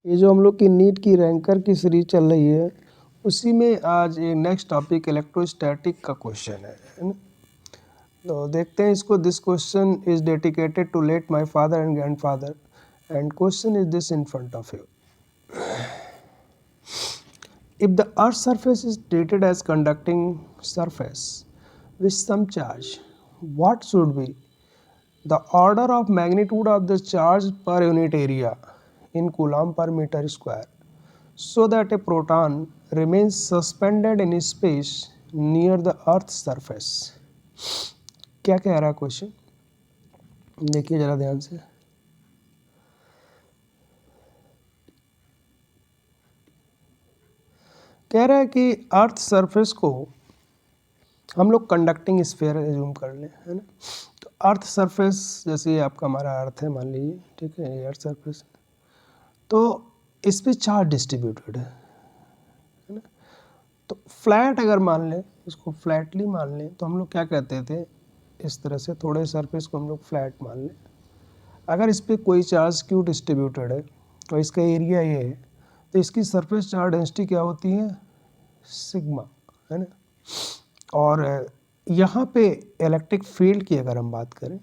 ये जो हम लोग की नीट की रैंकर की सीरीज चल रही है उसी में आज एक नेक्स्ट टॉपिक इलेक्ट्रोस्टैटिक का क्वेश्चन है ना। तो देखते हैं इसको। This question is dedicated to late my father and grandfather and question is this in front of you. If the earth's surface is treated as conducting surface with some charge, what should be the order of magnitude of the charge per unit area in coulomb per meter square so that a proton remains suspended in space near the earth's surface? क्या कह रहा है question, देखिए जरा ध्यान से। कह रहा है कि अर्थ सरफेस को हम लोग कंडक्टिंग स्फीयर एज्यूम कर लें, है ना। तो अर्थ सरफेस जैसे ये आपका हमारा अर्थ है मान लीजिए, ठीक है, ये अर्थ सरफेस, तो इस पे चार्ज डिस्ट्रीब्यूटेड है ना। तो फ्लैट अगर मान लें, इसको फ्लैटली मान लें, तो हम लोग क्या कहते थे, इस तरह से थोड़े सरफेस को हम लोग फ्लैट मान लें। अगर इस पर कोई चार्ज क्यू डिस्ट्रीब्यूटेड है और इसका एरिया ये है, तो इसकी सरफेस चार्ज डेंसिटी क्या होती है, सिग्मा, है ना। और यहाँ पे इलेक्ट्रिक फील्ड की अगर हम बात करें,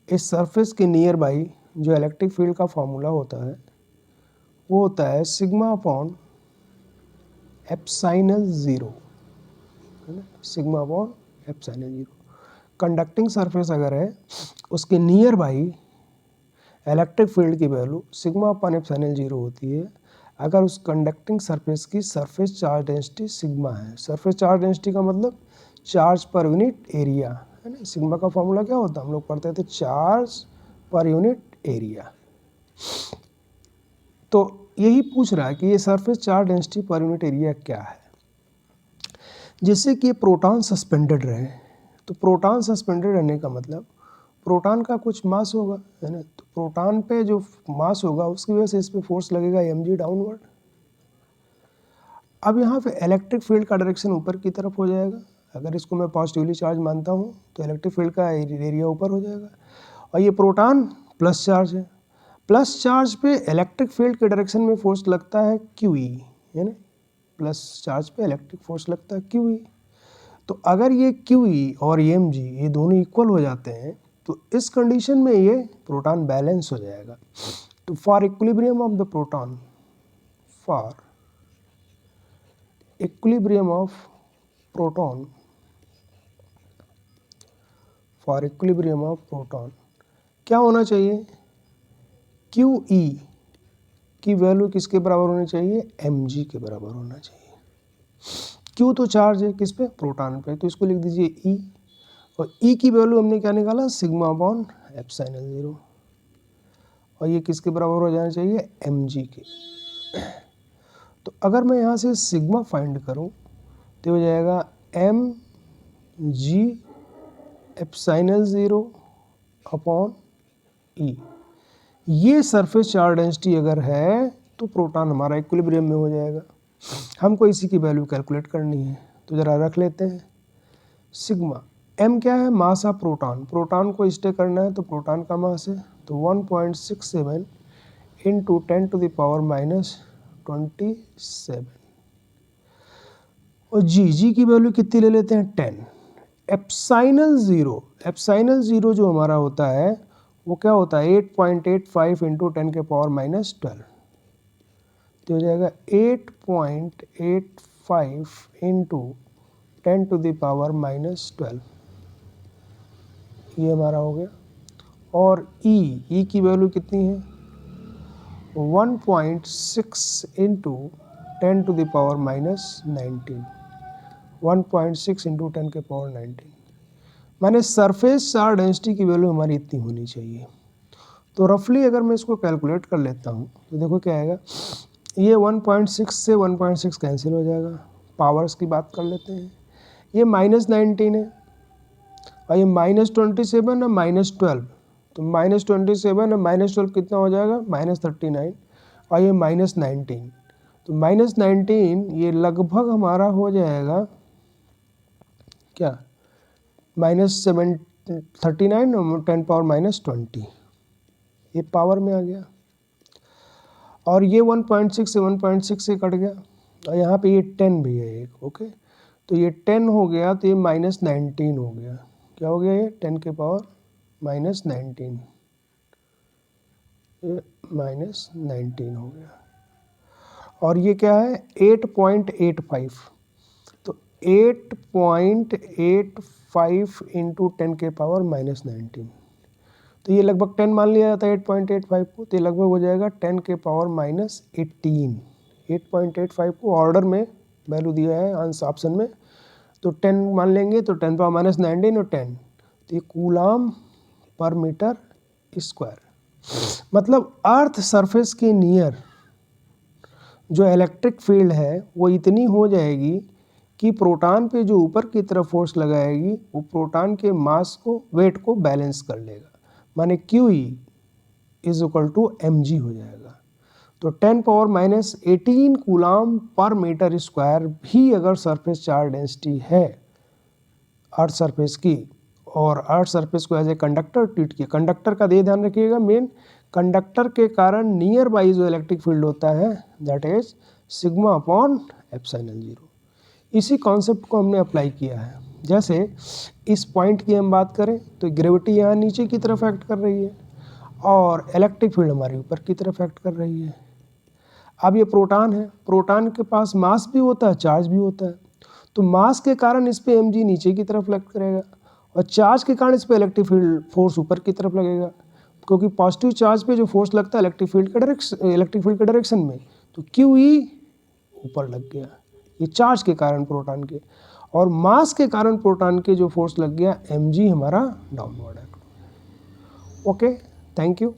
इस सरफेस के नियर बाई जो इलेक्ट्रिक फील्ड का फॉर्मूला होता है वो होता है सिग्मा अपॉन एप्सिलॉन ज़ीरो, है ना, sigma upon epsilon zero. Conducting surface अगर है उसके नियर बाई इलेक्ट्रिक फील्ड की value sigma upon epsilon zero होती है अगर उस कंडक्टिंग सरफेस की सरफेस चार्ज डेंसिटी सिग्मा है। सरफेस चार्ज डेंसिटी का मतलब चार्ज पर यूनिट एरिया, है ना। सिग्मा का फॉर्मूला क्या होता है, हम लोग पढ़ते थे, चार्ज पर यूनिट एरिया। तो यही पूछ रहा है कि ये surface charge density per unit area क्या है। जिससे कि प्रोटॉन सस्पेंडेड रहे, तो प्रोटॉन सस्पेंडेड रहने का मतलब प्रोटॉन का कुछ मास होगा, है ना। तो प्रोटॉन पे जो मास होगा उसकी वजह से इस पे फोर्स लगेगा mg डाउनवर्ड। अब यहाँ पे इलेक्ट्रिक फील्ड का डायरेक्शन ऊपर की तरफ हो जाएगा। अगर इसको मैं पॉजिटिवली चार्ज मानता हूँ तो इलेक्ट्रिक फील्ड का एरिया ऊपर हो जाएगा। और ये प्रोटॉन प्लस चार्ज है, प्लस चार्ज पे इलेक्ट्रिक फील्ड के डायरेक्शन में फोर्स लगता है QE, है ना। प्लस चार्ज पे इलेक्ट्रिक फोर्स लगता है QE। तो अगर ये QE और mg ये दोनों इक्वल हो जाते हैं तो इस कंडीशन में ये प्रोटॉन बैलेंस हो जाएगा। तो for equilibrium of the proton, for equilibrium of proton, for equilibrium of proton क्या होना चाहिए, QE की वैल्यू किसके बराबर होनी चाहिए, mg के बराबर होना चाहिए। Q तो चार्ज है किस पे, प्रोटॉन पे, तो इसको लिख दीजिए E। और E की वैल्यू हमने क्या निकाला, सिग्मा अपॉन एप्सिलॉन ज़ीरो। और ये किसके बराबर हो जाना चाहिए, mg के। तो अगर मैं यहाँ से सिग्मा फाइंड करूँ तो हो जाएगा mg epsilon zero upon E। ये सरफेस चार्ज डेंसिटी अगर है तो प्रोटॉन हमारा इक्विलिब्रियम में हो जाएगा। हमको इसी की वैल्यू कैलकुलेट करनी है, तो ज़रा रख लेते हैं। सिग्मा m क्या है, मास ऑफ प्रोटॉन, प्रोटॉन को स्टे करना है तो प्रोटॉन का मास है, तो 1.67 इंटू 10 टू द पावर -27। और जी की वैल्यू कितनी ले लेते हैं, 10। एप्सिलॉन ज़ीरो जो हमारा होता है वो क्या होता है, 8.85 इंटू 10 के पावर -12। तो हो जाएगा 8.85 इंटू 10 टू द पावर -12, ये हमारा हो गया। और ई की वैल्यू कितनी है, 1.6 into 10 to the power -19, 1.6 into 10 के पावर 19, माने सरफेस चार्ज डेंसिटी की वैल्यू हमारी इतनी होनी चाहिए। तो रफली अगर मैं इसको कैलकुलेट कर लेता हूँ तो देखो क्या आएगा, ये 1.6 से 1.6 कैंसिल हो जाएगा। पावर्स की बात कर लेते हैं, ये -19 है और ये -27 और -12, तो -27 और -12 कितना हो जाएगा, -39 और ये -19, तो -19 ये लगभग हमारा हो जाएगा क्या, -39 और 10 पावर -20, ये पावर में आ गया। और ये 1.6 से 1.6 से कट गया, और यहाँ पे ये 10 भी है एक, ओके। तो ये 10 हो गया, तो ये -19 हो गया। क्या हो गया ये? 10 के पावर -19, ये -19 हो गया। और ये क्या है? 8.85। तो 8.85 इंटू 10 के पावर -19, तो ये लगभग 10 मान लिया जाता है 8.85 को, तो ये लगभग हो जाएगा 10 के पावर -18। 8.85 को ऑर्डर में वैल्यू दिया है आंसर ऑप्शन में, तो 10 मान लेंगे, तो 10 पावर -19 और 10, तो ये कूलाम पर मीटर स्क्वायर। मतलब अर्थ सरफेस के नियर जो इलेक्ट्रिक फील्ड है वो इतनी हो जाएगी कि प्रोटॉन पे जो ऊपर की तरफ फोर्स लगाएगी वो प्रोटॉन के मास को, वेट को बैलेंस कर लेगा, माने QE is equal to mg हो जाएगा। तो 10 power -18 coulomb per metre square भी अगर सरफेस चार्ज डेंसिटी है अर्थ सरफेस की, और अर्थ सरफेस को एज ए कंडक्टर ट्रीट किया, कंडक्टर का दे ध्यान रखिएगा, मेन कंडक्टर के कारण नियर बाई जो इलेक्ट्रिक फील्ड होता है that is sigma upon epsilon 0। इसी कॉन्सेप्ट को हमने अप्लाई किया है। जैसे इस पॉइंट की हम बात करें तो ग्रेविटी यहाँ नीचे की तरफ एक्ट कर रही है और इलेक्ट्रिक फील्ड हमारे ऊपर की तरफ एक्ट कर रही है। अब ये प्रोटॉन है, प्रोटॉन के पास मास भी होता है, चार्ज भी होता है, तो मास के कारण इस पे mg नीचे की तरफ एक्ट करेगा और चार्ज के कारण इस पे इलेक्ट्रिक फील्ड फोर्स ऊपर की तरफ लगेगा, क्योंकि पॉजिटिव चार्ज पे जो फोर्स लगता है इलेक्ट्रिक फील्ड के डायरेक्शन में, तो QE ऊपर लग गया, ये चार्ज के कारण प्रोटॉन के, और मास के कारण प्रोटॉन के जो फोर्स लग गया mg हमारा डाउनवर्ड है। Okay, thank you.